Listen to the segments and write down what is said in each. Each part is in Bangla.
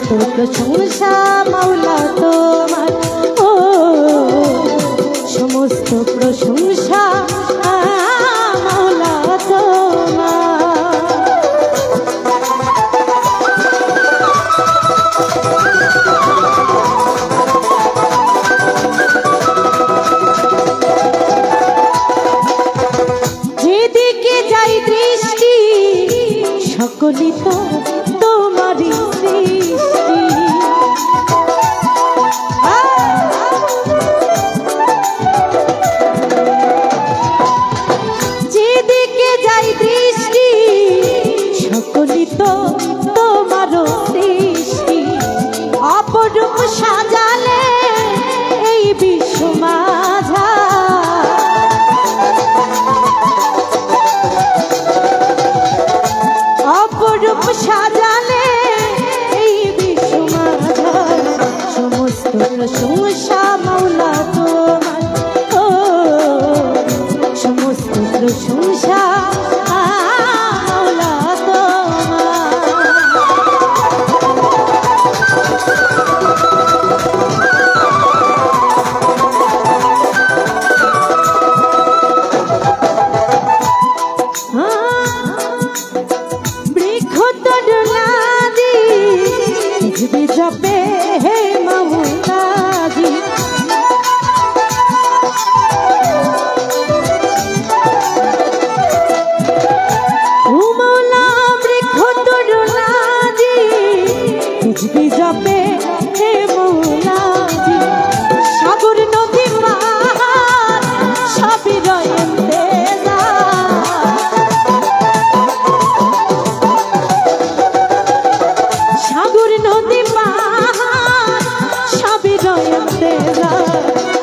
সমস্ত প্রশংসা মাওলা তোমার, ও সমস্ত প্রশংসা মাওলা তোমার। যেদিকে যাই দৃষ্টি সকলই তো তোমারই সৃষ্টি, যেদিকে যাই দৃষ্টি সকলই তো তোমারও সৃষ্টি। অপরূপ সাজালে এই বিশ্ব মাঝা, অপরূপ সাজালে এই বিশ্ব মাঝা। সমস্ত প্রশংসা মাওলা তোমার, ও সমস্ত প্রশংসা মাওলা তোমার। जपे हे मौलाजी, ओ मौला वृक्ष तरुणाजी, कुछ भी जपे हे मौलाजी। सागर नदी पाहाड़ सभी रयते सागर नदी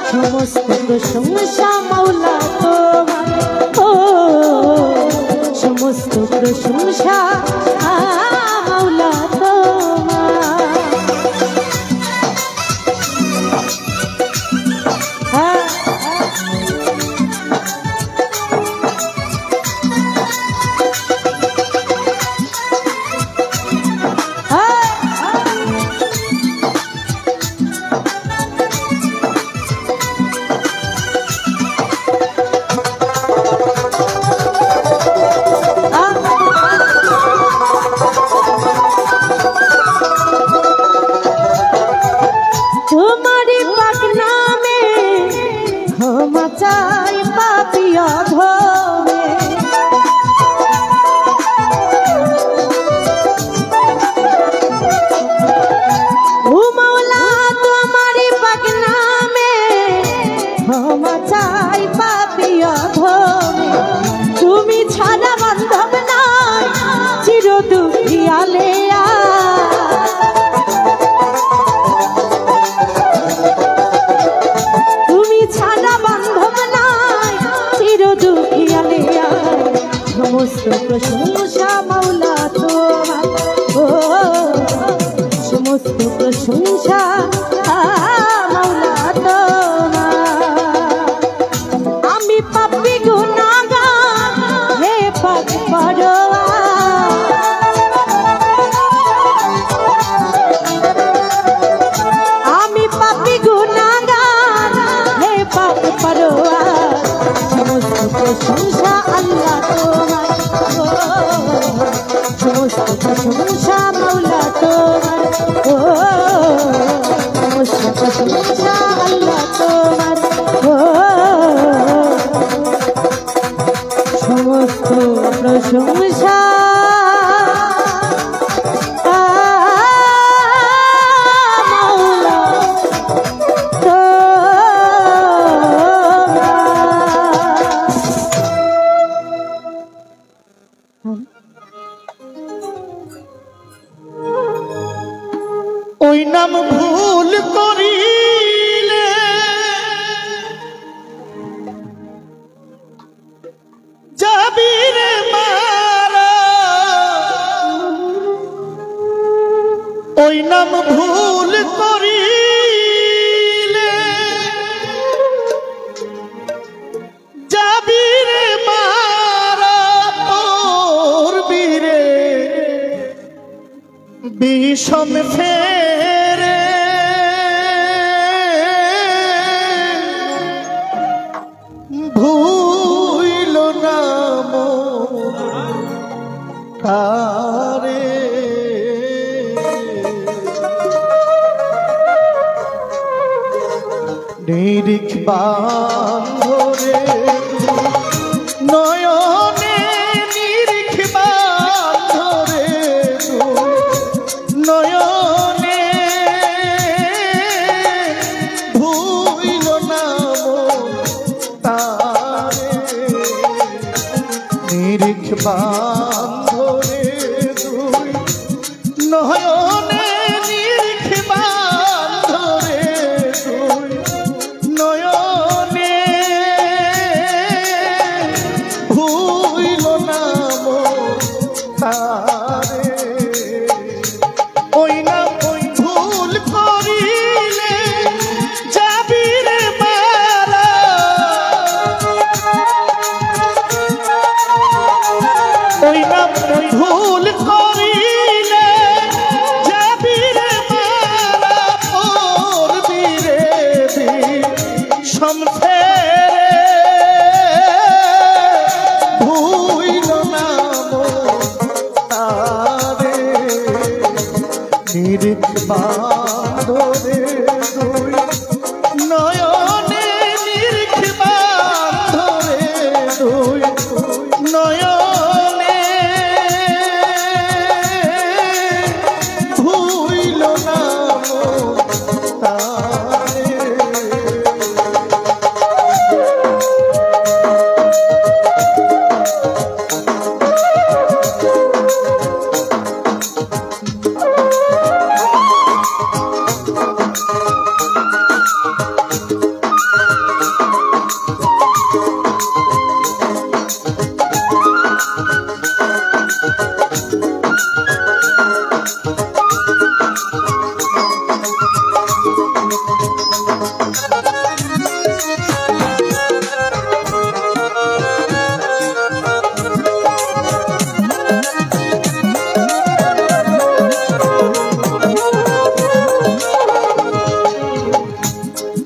समस्त प्रशंसा माওলা তোমার, ও সমস্ত প্রশংসা মাওলা তোমার। तुम्हारी पाक नामे क्षमा चाই पापी अधमे, ओ मौला तुम्हारी पाक नामे क्षमा चाই पापी अधमे। তুমি ছাড়া বান্ধব নাই চির দুঃখিয়ালে, সমস্ত প্রশংসা মাওলা তোমার, ও সমস্ত প্রশংসা মাওলা তোমার। আমি পাপী গুনাহগার হে পাক পরোয়ার, আমি পাপী গুনাহগার হে পাক পরোয়ার। সমস্ত প্রশংসা আল্লাহ তোমার, সমস্ত প্রশংসা মাওলা তোমার, ও সমস্ত প্রশংসা আল্লাহ তোমার, ও সমস্ত প্রশংসা ওই নাম ভুল করিলে যাবি রে মারা, ওই নাম ভুল করিলে যাবি রে মারা, তোর বীরে বিষম ফেরে ভুইল নাম তারে নিরিখ বান্ধরে নয়নে নিরিখ বান্ধরে নয়নে ভুইল নাম তারে নিরিখ বান্ধরে দুই নয়নে নিরিখ বান্ধরে দুই নয়নে ভুইল নাম তারে ওই নাম ওই ভুল করিলে যাবি রে মারা ওই নাম ওই ভুল করিলে যাবি রে মারা পড়বি রে সমফেরে ভুইল নাম তারে নিরিখ বান্ধরে দুই নয়নে নিরিখ বান্ধরে দুই নয়নে ভুইল নাম তারে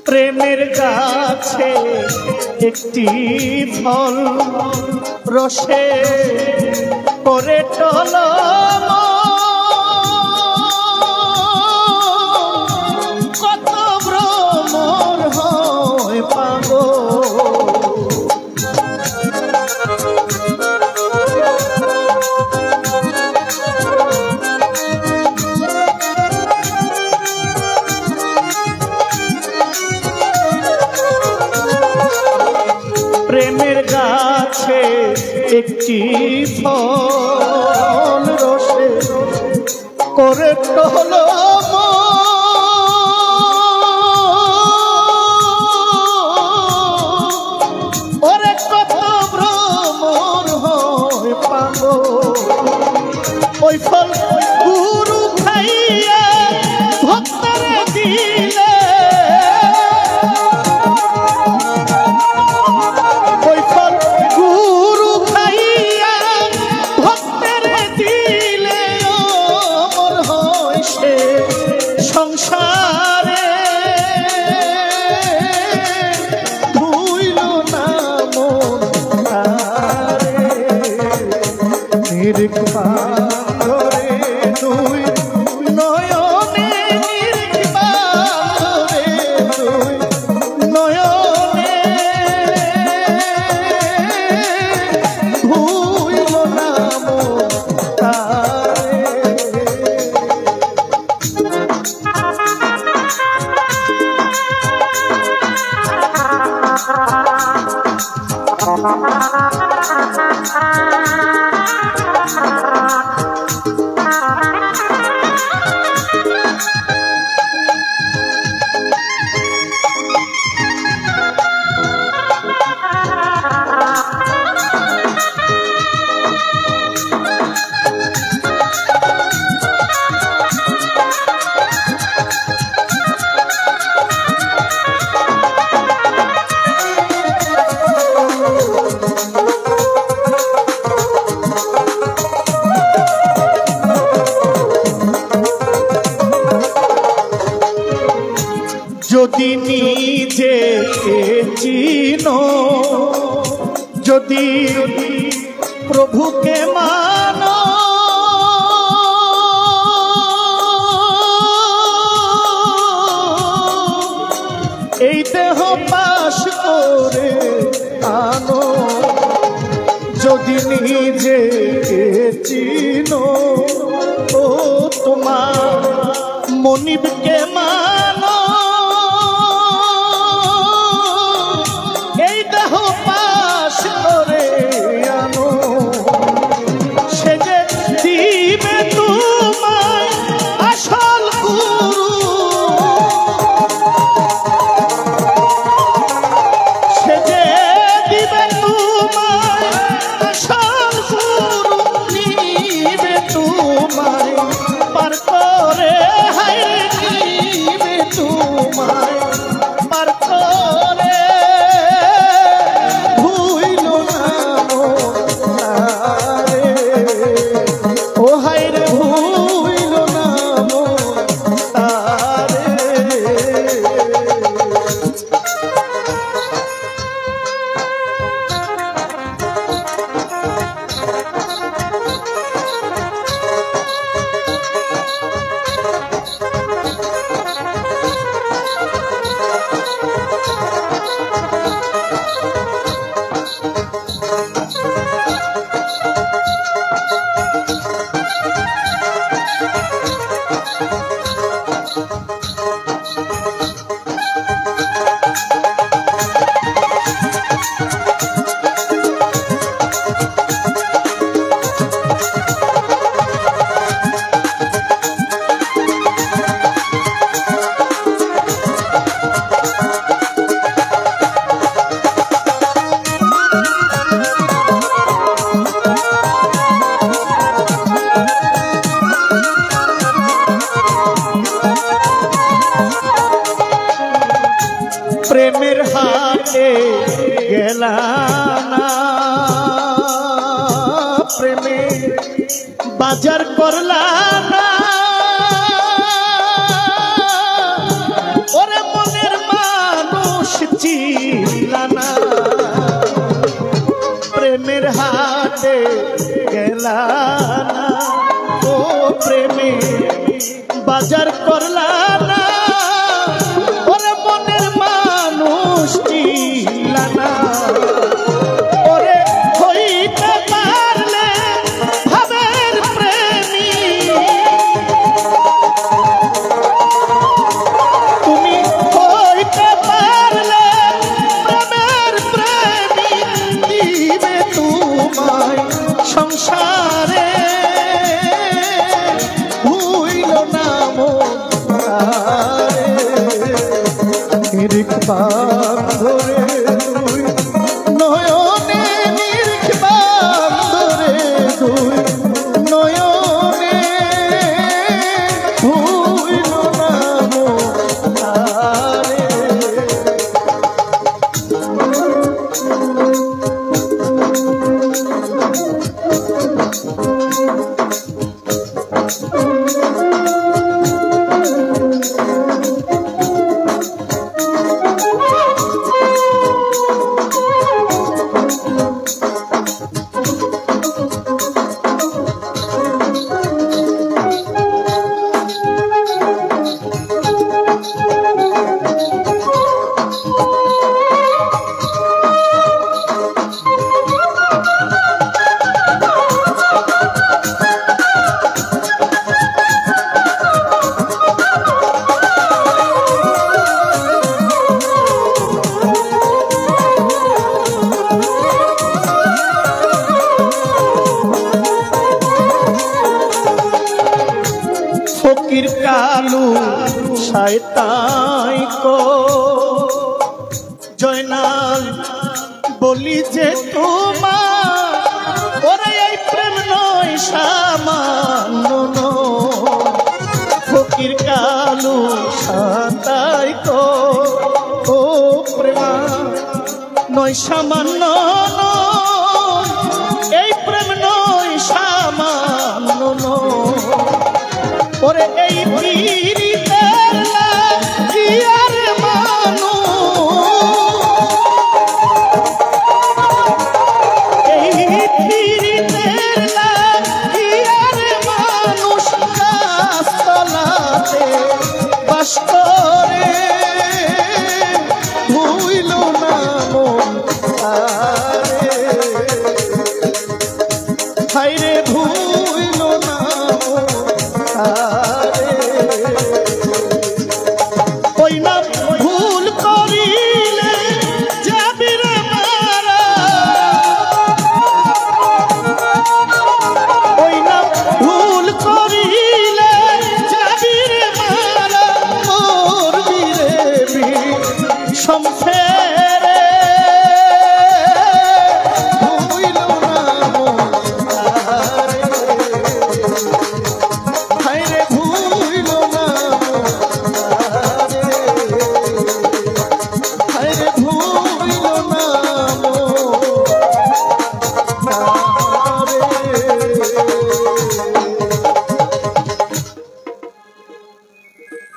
প্রেমের গাছে একটি ফল রসে করে টলম কত ভ্রমর হয় পাগল প্রেমের গাছে একটি ফল রসে করে টলম ওরে কত ভ্রমর হয় পাগল ওই ফল গুরু খাইয়া ভক্তরে দিলে ওই ফল গুরু খাইয়া ভক্তরে দিলে অমর হয় সে সংসারে ভুইল নাম তারে নিরিখ বান্ধরে দুই নয়নে নিরিখ বান্ধরে দুই নয়নে ভুইল নাম তারে Thank you. যদি নিজেকে চিনো, যদি প্রভুকে মানো, এই দেহ পাশ করে আনো। যদি নিজেকে চিনো, ও তোমার মনিবকে মানো, এই দেহ পাশ করে আনো। সে যে দিবে তোমায় আসল গুরু, সে যে দিবে তোমায় আসল গুরু, নিবে তোমায় পার করে, হায় নিবে তোমায় পার করে। ভুইল না মোরে, ও হায় রে ভুইল না মোরে। প্রেমের হাতে গেলাম না, প্রেমে বাজার করলাম না, ওরে মনের মানুষ চিনলা না। প্রেমের হাতে গেলাম না, ও প্রেমে বাজার করলাম না, ওরে মনের মানুষ চিনলা না। ওরে হইতে পারলে ভাবের প্রেমী, তুমি হইতে পারলে প্রেমের প্রেমী, দিবে তোমায় সংসারে। ভুইল না মোরে, নিরিখ বান্ধরে তুই নয়নে, নিরিখ বান্ধরে তুই নয়নে। ভুইল না মোরে। ফকির কালু শয়তান কো জয়নাল বলি যে তোমার, ওরে এই প্রেম নয় সামান্য। ফকির কালু শয়তান কো, ও প্রেম নয় সামান্য, এই প্রেম নয় সামান্য। ওরে এই পীরিতের লাগিয়ার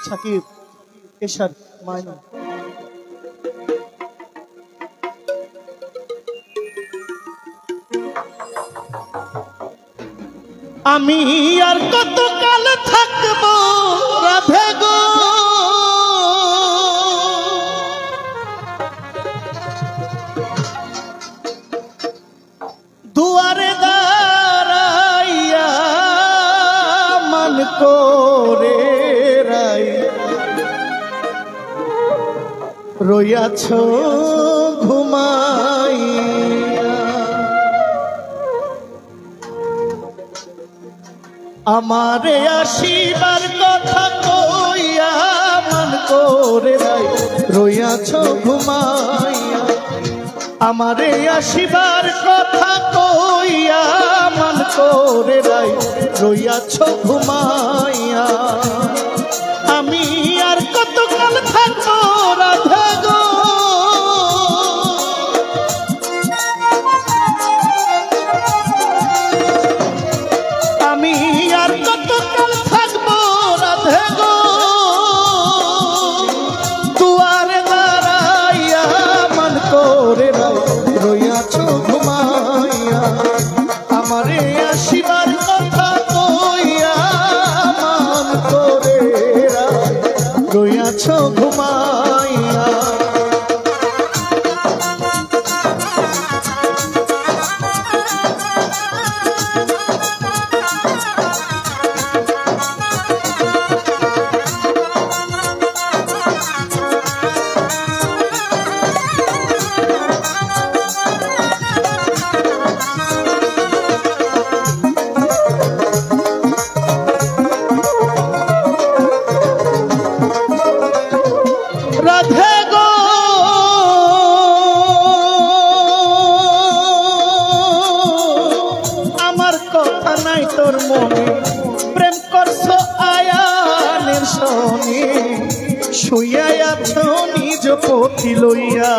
সাকিব এশার মাইনা আমি আর কতকাল থাকবো রাধে গো দুয়ারে দাঁড়াইয়া মন করে রাই রইয়াছ ঘুমাইয়া আমারে আসিবার কথা কইয়া মন করে রাই রইয়াছ ঘুমাইয়া আমারে আসিবার কথা কইয়া মন করে রাই রইয়াছ ঘুমাইয়া আমি আর কতকাল থাকবো রাধা গো আমি আর কতকাল থাকবো রাধে গো দুয়ারে দাঁড়াইয়া মন করে রইয়াছ ঘুমাইয়া আমারে আসিবার কথা কইয়া মন করে রইয়াছ ঘুমাইয়া রাধে গো আমার কথা নাই তোর মনে প্রেম করছো আয়ানের সনে শুইয়া আছো নিজ পতি লইয়া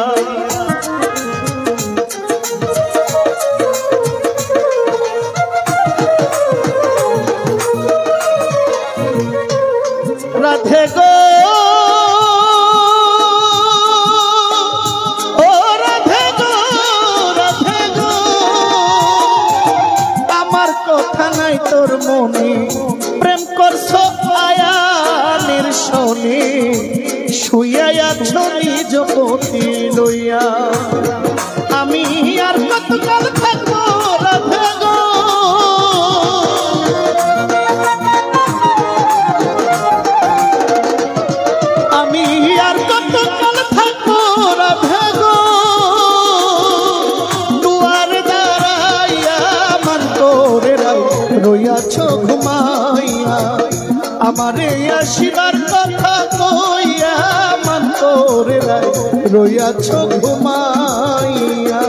রাধে গো তোর মনে প্রেম করছো আয়ানের সনে শুইয়া আছো নিজ পতি লইয়া আমি আর কতকাল থাকবো রাধে গো আমি আর কতকাল থাকবো রাধে গো দুয়ারে দাঁড়াইয়া মন করে রইয়াছ ঘুমাইয়া আমারে আসিবার কথা কইয়া মন করে রইয়াছ ঘুমাইয়া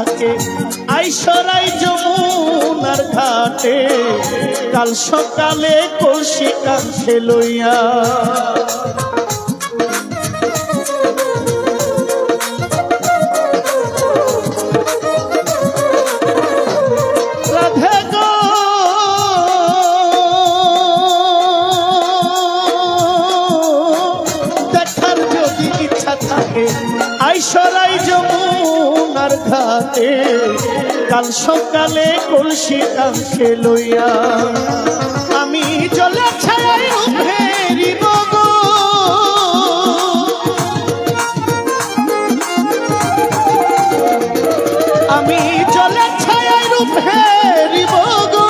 থাকে আইসরাই যমুনার ঘাটে কাল সকালে কলসি কাঁধে লইয়া রাধে গো দেখার যদি ইচ্ছা থাকে আইসরাই যমুনার ঘাটে কাল সকালে কলসি কাঁখে লইয়া আমি জলের ছায়ায় ফেরিব গো আমি জলের ছায়ায় ফেরিব গো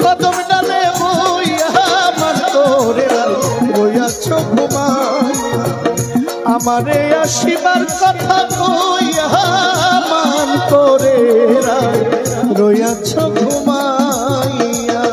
কদম ডালে বইয়া মাতরে বইয়াছ ঘুমায় আমারে আসিবার কথা কইয়া মান করে রইয়াছ ঘুমাইয়া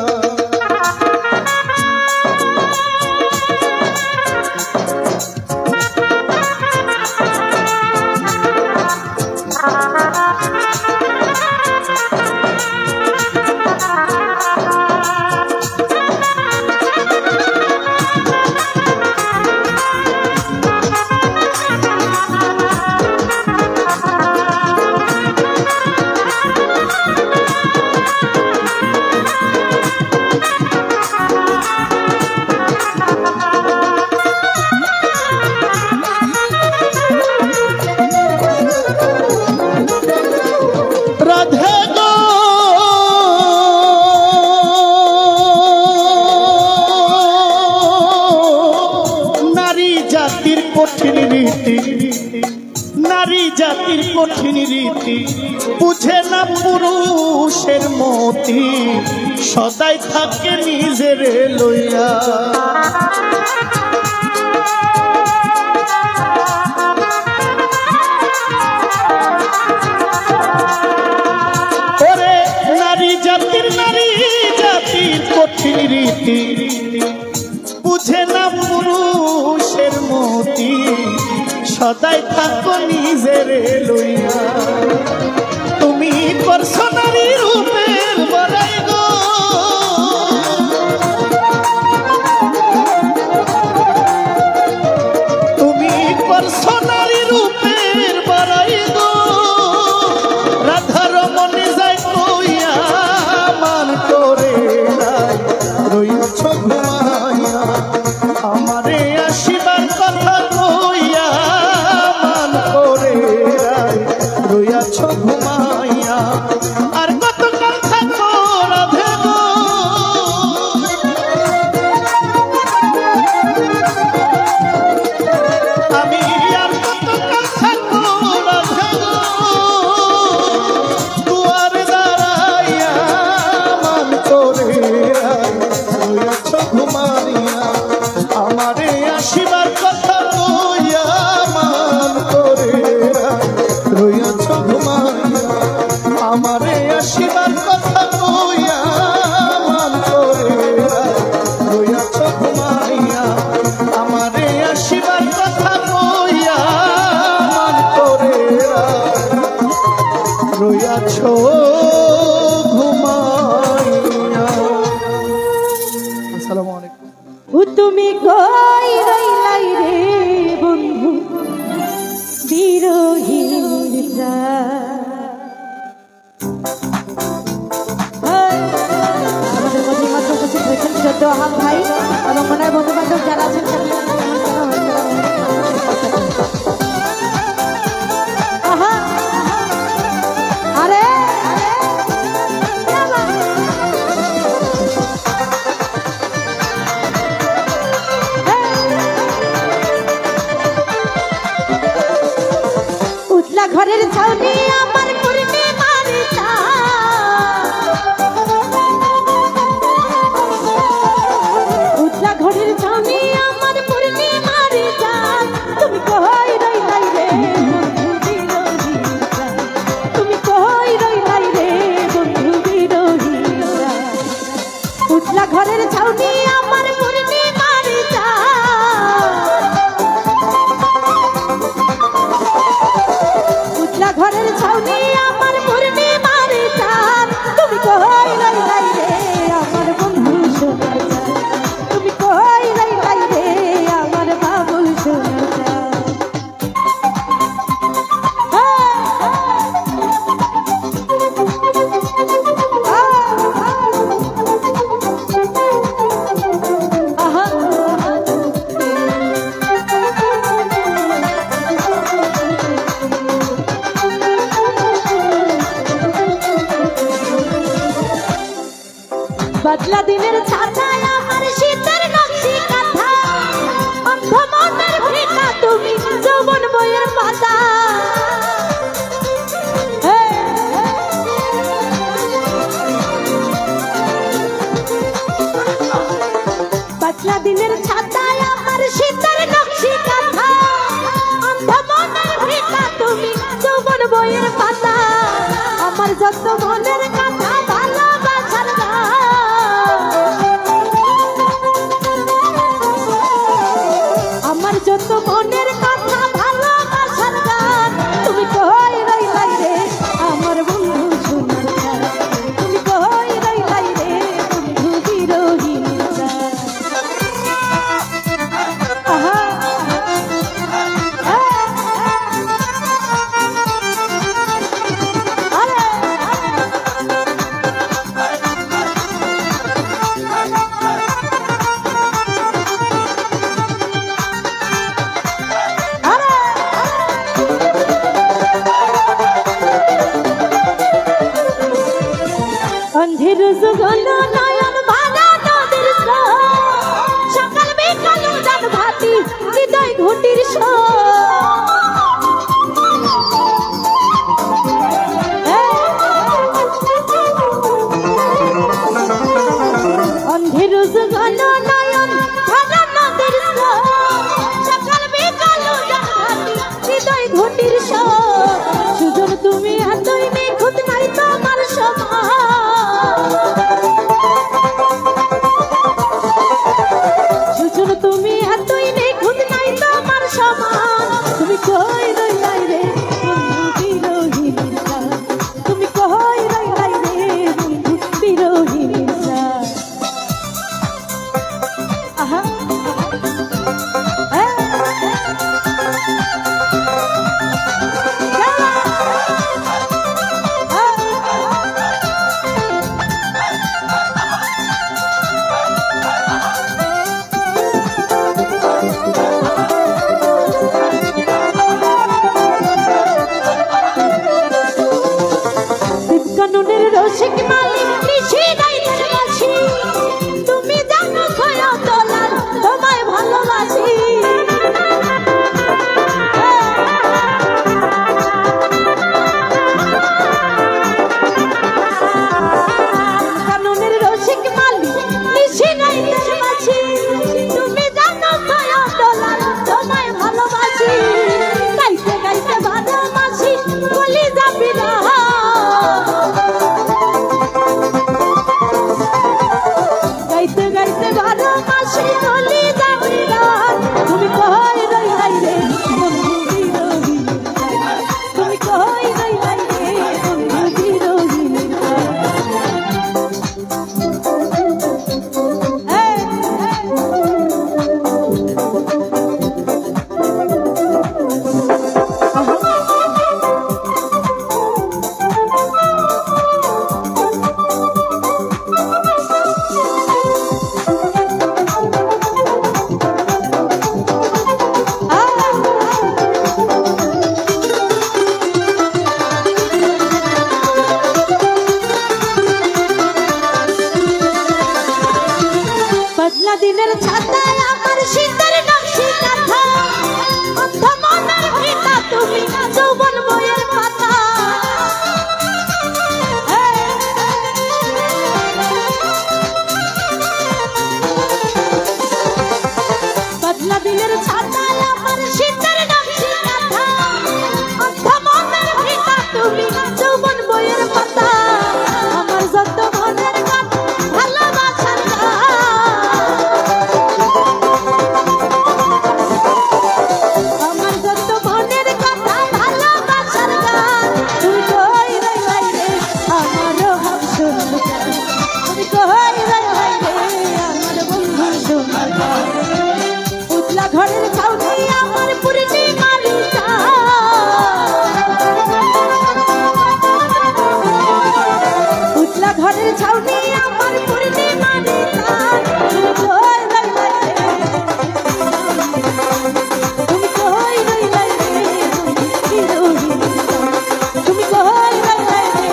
নারী জাতির কঠিন রীতি বুঝে না পুরুষের মতি সদাই থাকে নিজের লইয়া ওরে নারী জাতির কঠিন রীতি বুঝে না পুরুষের মতি সদাই থাকো নিজের লইয়া তুমি করছো নারী রূপের বড়াই গো তুমি করছো নারী রূপের বড়াই গো রাধার মনে যায় কইয়া মান করে রইছ ঘুমাইয়া আমারে আসিবার কথা কইয়া মান করে রইয়াছ ঘুমাইয়া আর কত কথা রাধে গো আমি আর কত কথা রাধে গো দুয়ার দাঁড়াইয়া মান করে রইয়াছ ঘুমাইয়া আমারে আসিবার কথা কইয়া মান করে রইয়াছ ঘুমাইয়া আমারে আসিবার কথা কইয়া মান করে রইয়াছ ঘুমাইয়া আমারে আসিবার কথা কইয়া মান করে রইয়াছ ঘুমাইয়া। আসসালামু আলাইকুম। তুমি কই রইলাই রে বন্ধু বিরোহীর আমাদের মধ্যে মাত্র উপস্থিত হয়েছেন চোদ্দ হাত ভাই এবং মনের বন্ধু বান্ধব যারা আছেন আরে ঘরের ছাউনি আমার পূর্ণিমার উঠলা ঘরের ছাউনি আমার পূর্ণিমার তুমি কই রইলাই রে বন্ধু বিরোহী তুমি কই রইলাই রে বন্ধু বিরোহী উঠলা ঘরের ছাউনি আমার পূর্ণিমার ঘরের ছাউনি আমার পূর্ণিমার চাঁদ তুমি কই রইলাই রে আমার বন্ধু সোনা চাঁদ তুমি কই রইলাই রে আমার বাবুল সোনা চাঁদ বদলা দিনের ছাতায় আমার শীতের নকশি কাঁথা অন্ধ মনের ভিটা তুমি যৌবন বইয়ের পাতা বদলা দিনের ছাতায় আমার শীতের নকশি কাঁথা অন্ধ মনের ভিটা তুমি যৌবন বইয়ের পাতা আমার যত মনের কথা ভালোবাসার আমার যত মনের কথা ভালোবাসার গান তুমি কই রইলাই রে আমার বন্ধু সোনার তুমি কই রইলাই রে বন্ধু বিরোহিনী অন্ধের যুগল নয়ন ভাঙা নদীর সকাল বিকাল উজান ভাতি হৃদয় ঘটির অন্ধের যুগল নয়ন ভাঙা নদীর সকাল বিকাল উজান ভাতি হৃদয় ঘটির সুজন তুমি এতই নিখুঁত নাই তোমার সমান সুজন তুমি এতই নিখুঁত নাই তোমার সমান তুমি কই রইলাই রে বন্ধু বিরোহিনী তুমি কই রইলাই রে বন্ধু বিরোহিনী আহা কানুনের রসিক মালিক নিশি গাইতের বাসি তুমি জানো খয়া দলাল তোমায় ভালোবাসি কানুনের রসিক মালিক নিশি গাইতের বাসি তুমি জানো খয়া দলাল তোমায় ভালোবাসি গাইতে গাইতে ভালোবাসি বলি যাবি না গাইতে গাইতে ভালোবাসি বলি যাবি না তুমি কই রইলাই রে বন্ধু বিরোহিনী তুমি কই রইলাই রে বন্ধু বিরোহিনী বদলা দিনের ছাতায় আমার শীতের নকশি কাঁথা অন্ধ মনের ভিটা তুমি যৌবন বইয়ের পাতা বদলা দিনের ছাতায় আমার শীতের নকশি কাঁথা অন্ধ মনের ভিটা তুমি যৌবন বইয়ের পাতা আমার যত মনের কথা ভালোবাসার আমার যত মনের কথা ভালোবাসার গান তুই কই রইলাই রে আমার হাম সুন্দর তুমি কই রইলাই রে আমার বন্ধু সুন্দর উতলা ঘরের ছাউনি আমার পূর্ণিমার উতলা ঘরের ছাউনি আমার পূর্ণিমার তুমি কই রইলাই রে তুমি কই রইলাই রে বিরোহিনী তুমি কই রইলাই রে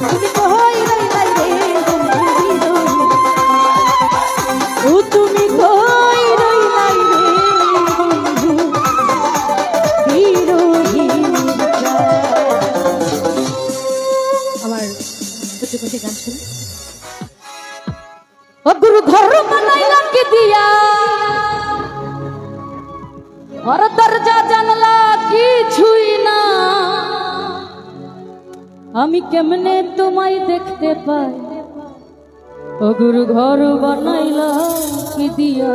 তুমি কই রইলাই और दरजा जानला কিছুই না আমি কেমনে তোমায় দেখতে পাই অগুর ঘর বানাইলা কি দিয়া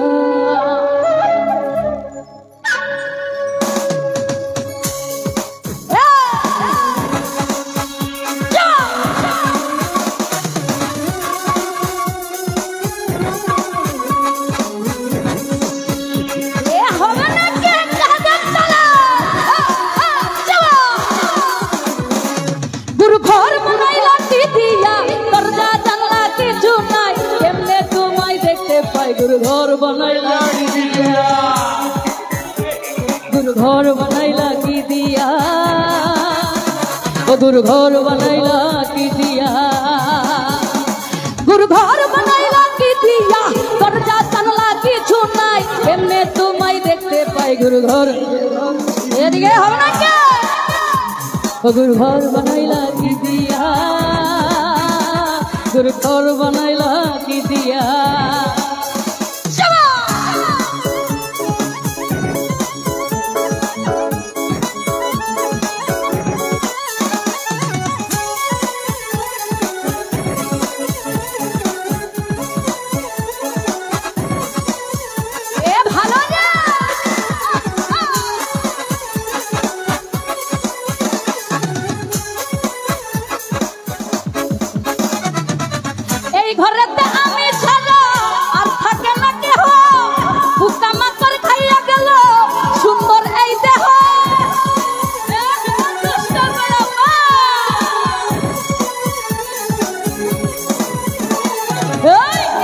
गुरु घर बनाइला की दिया गुरु घर बनाइला की दिया ओ गुरु घर बनाइला की दिया गुरु घर बनाइला की दिया दरजा जानला কিছু নাই এমনে তোমায় দেখতে পাই गुरु घर এদিকে হবে না কে ओ गुरु घर बनाइला की दिया गुरु घर बनाइला की दिया ঘরেতে আমি ছাড়া আর থাকে না কেহ বুকা মাকর খাইয়া গেল সুন্দর এই দেহ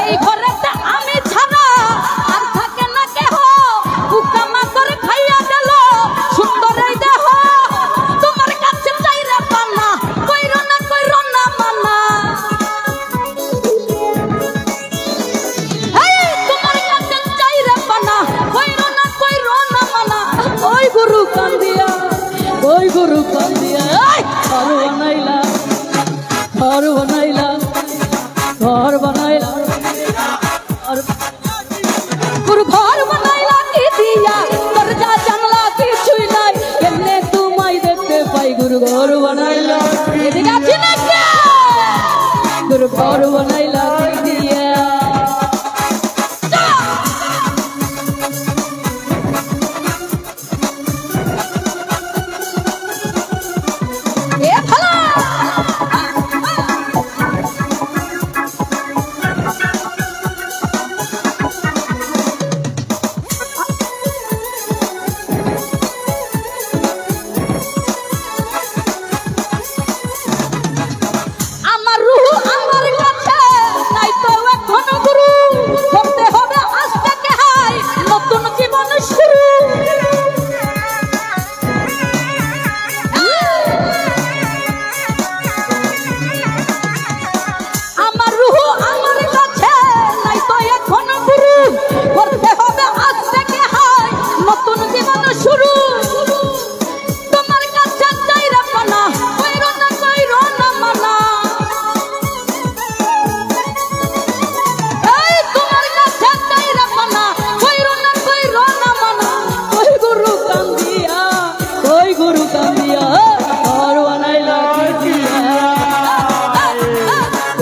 এই ঘরেতে আমি ছাড়া আর থাকে না কেহ বুকা মাকর খাইয়া গেল সুন্দর এই দেহ তোমার কাছে চাইরে পানা কইরো না মানা गुरु कांदिया घर बनाइला गुरु घर बनाइला की दिया दरजा जानला কিছুই নাই এমনে তোমায় দেখতে পাই गुरु घर बनाइला এদিকে আছি না কে गुरु घर बनाइला की दिया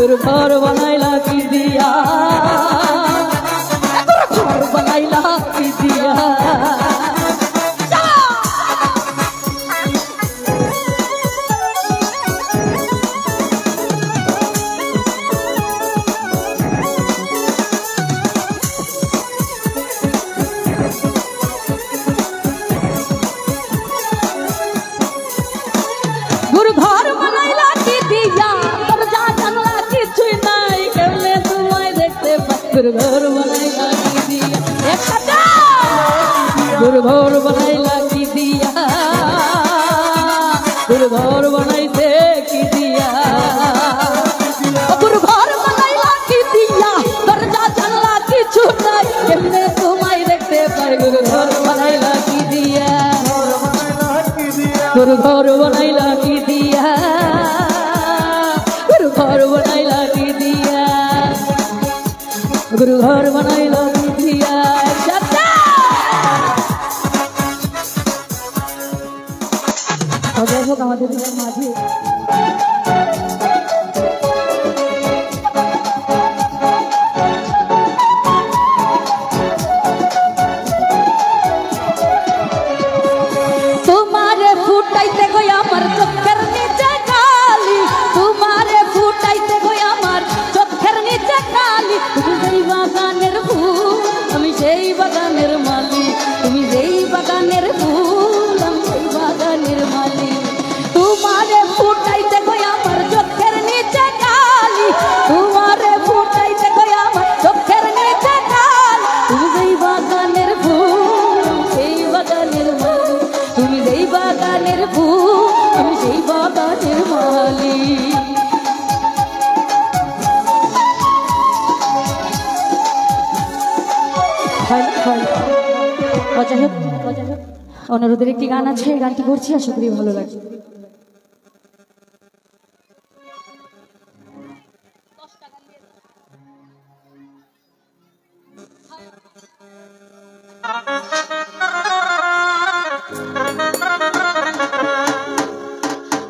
घर बनाइला की दिया घर बनाइला की दिया गुरु घर बनाइला की दिया दरजा जानला কিছুই নাই কেমনে তোমায় দেখতে পাই गुरु घर बनाइला की दिया एक साथ गुरु घर बनाइला की दिया गुरु घर बनाइते की दिया गुरु घर बनाइला की दिया दरजा जानला কিছু নাই কেমনে তোমায় দেখতে পাই गुरु घर बनाइला की दिया गुरु घर बनाइला की दिया गुरु घर बनाइला की दिया गुरु घर बनाइला की दिया তোমারে ফুটাইতে গই আমার চোখের নিচে কালি, তোমারে ফুটাইতে গই আমার চোখের নিচে কালি। তুমি যেই বাগানের ফুল আমি সেই বাগানের মালি, তুমি যেই বাগানের ফুল আমি সেই বাগানের মালি। তোমারে ফুটাইতে গই আমার চোখের নিচে কালি, তোমারে ফুটাইতে গই আমার চোখের নিচে কালি। তুমি যেই বাগানের ফুল আমি সেই বাগানের মালি, তুমি যেই বাগানের ফুল আমি সেই বাগানের মালি। অনুরোধের একটি গান আছে, এই গানটি করছি, আশা করি ভালো লাগে।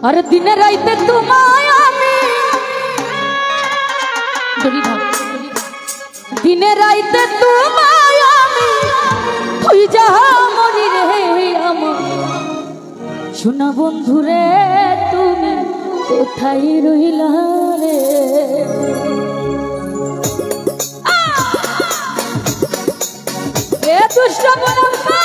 আর দিনে রাইতে তোমায় আমি দিনে রাইতে তোমায় আমি তুই যাহা মরি রে আমার সোনা বন্ধু রে, তুমি কোথায় রইলা রে? এ দুষ্ট বলম্বা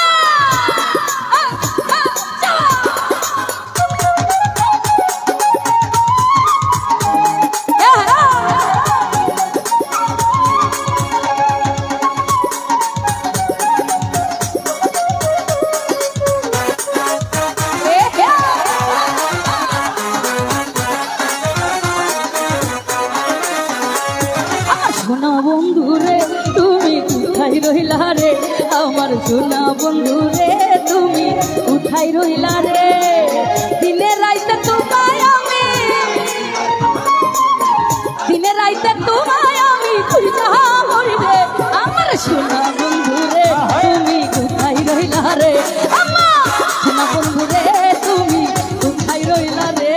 সোনা বন্ধু রে, তুমি কোথায় রইলা রে? আমার সোনা বন্ধু রে, তুমি কোথায় রইলা রে? দিনে রাইতে তোমায় আমি, দিনে রাইতে তোমায় আমি খুঁজা মরিবে। আমার সোনা বন্ধু রে, তুমি কোথায় রইলা রে? আমার সোনা বন্ধু রে, তুমি কোথায় রইলা রে?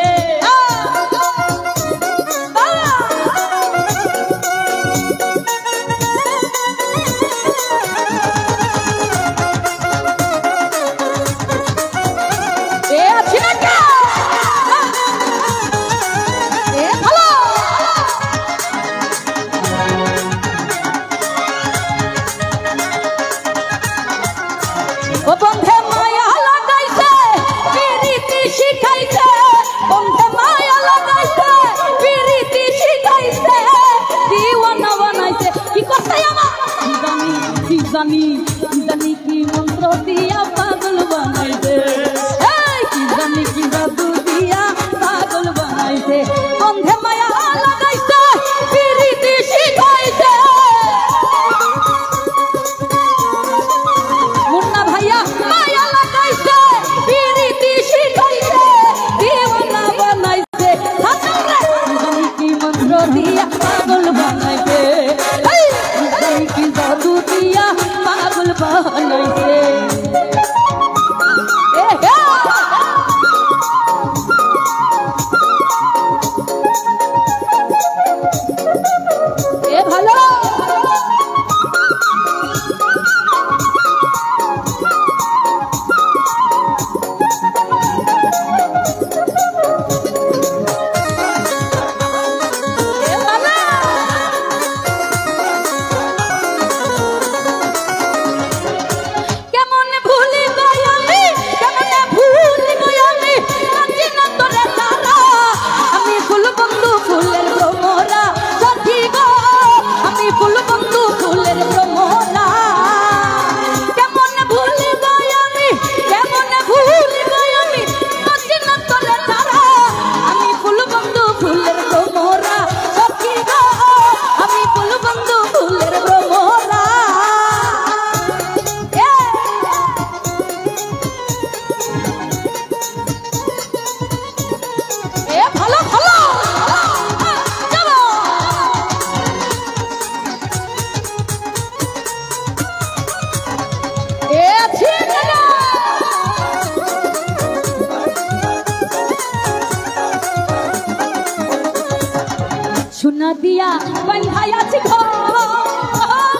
সোনা দিয়া বান্ধাই আছি ঘর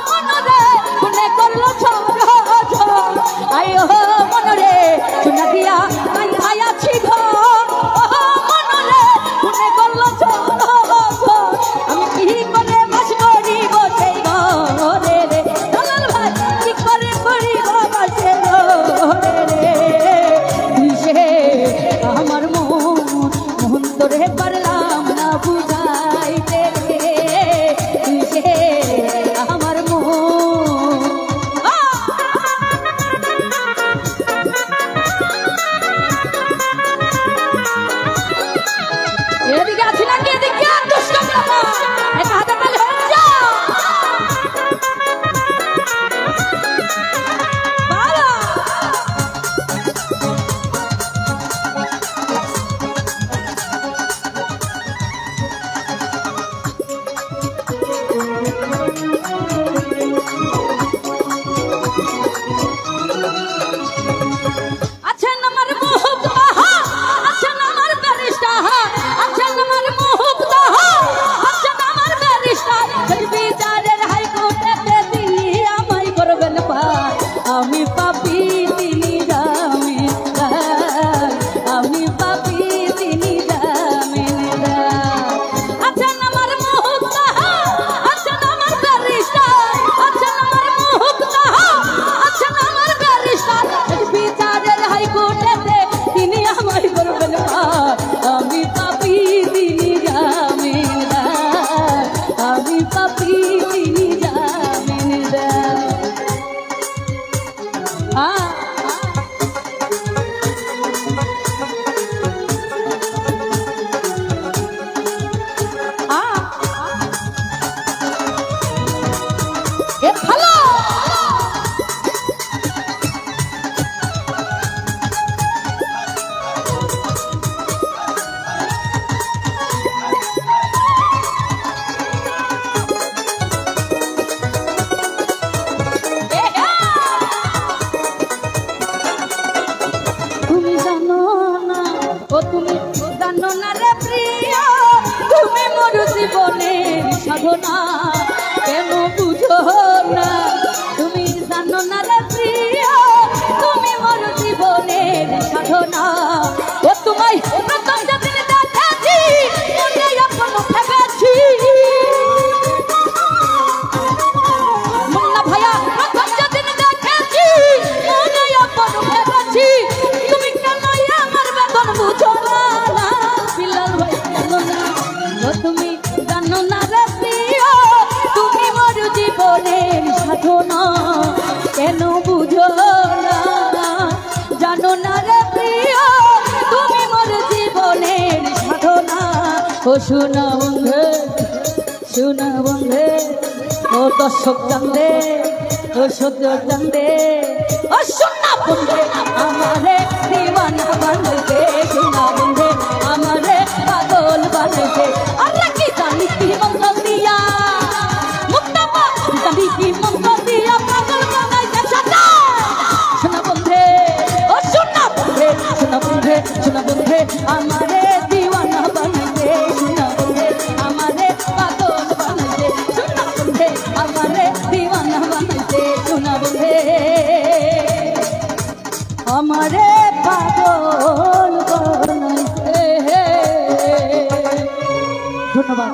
মনরে কোনে করলো ঝড় আয় মনরে সোনা দিয়া বান্ধাই আছি ঘর মনরে কোনে করলো ঝড় আমি কি করে বাস করিব সেই ঘরে রে দলাল ভাই কি করে করিব বাসে ঘরে রে সে আমার মন তোরে পারলাম না বুঝাইতে রে সে আমার এদিকে আছি নাকি এদিকে দুষ্টম না এটা হাতে তালে হয়ে যা বাবা আচ্ছা আমার মুখ বাহা আচ্ছা আমার বেরিস্টা আচ্ছা আমার মুখ বাহা আচ্ছা আমার বেরিস্টা বিচারের হাইকোর্টে তিনি আমায় করবেন পার আমি পাপী তিনি জামিনদার আমি পাপী তিনি জামিনদার আচ্ছা আমার মুখ বাহা আচ্ছা আমার বেরিস্টা আচ্ছা আমার মুখ বাহা আচ্ছা আমার বেরিস্টা বিচারের হাইকোর্টে তিনি আমায় করবেন পার আমি পাপী তিনি জামিনদার আমি পাপী তিনি জামিনদার এ ভালো তুমি জানো না ও তুমি জানো না রে প্রিয় তুমি মোর জীবনের সাধনা কেন বুঝো না তুমি জানো না রে প্রিয় তুমি মোর জীবনের সাধনা ও তোমায় প্রথম যেদিন দেখেছি মনে আপন ভেবেছি মুন্না ভাইয়া প্রথম যেদিন দেখেছি মনে আপন ভেবেছি তুমি কেন আমার বেদন বুঝো না বিলাল ভাই জানো না ও তুমি জানো না রে প্রিয় তুমি মোর জীবনের সাধনা কেন বুঝো না জানো না রে প্রিয় তুমি মোর জীবনের সাধনা ও শোনা বন্ধে ও দর্শক জানদে ও সত্য জানদে ও শোনা বন্ধে আমারে দিওয়ানা বানাইতে শোনা বন্ধে আমারে পাগল বানাইতে আল্লাহ কি জানি কি মন্ত্র দিয়া মুক্তাবা জানি কি মন্ত্র দিয়া পাগল বানাইতে সাজা শোনা বন্ধে ও শোনা বন্ধে আমারে দিওয়ানা বানাইতে শোনা বন্ধে আমারে পাগল বানাইতে শোনা বন্ধে আমারে দিওয়ানা বানাইতে শোনা বন্ধে আমারে পাগল বানাইতে ধন্যবাদ।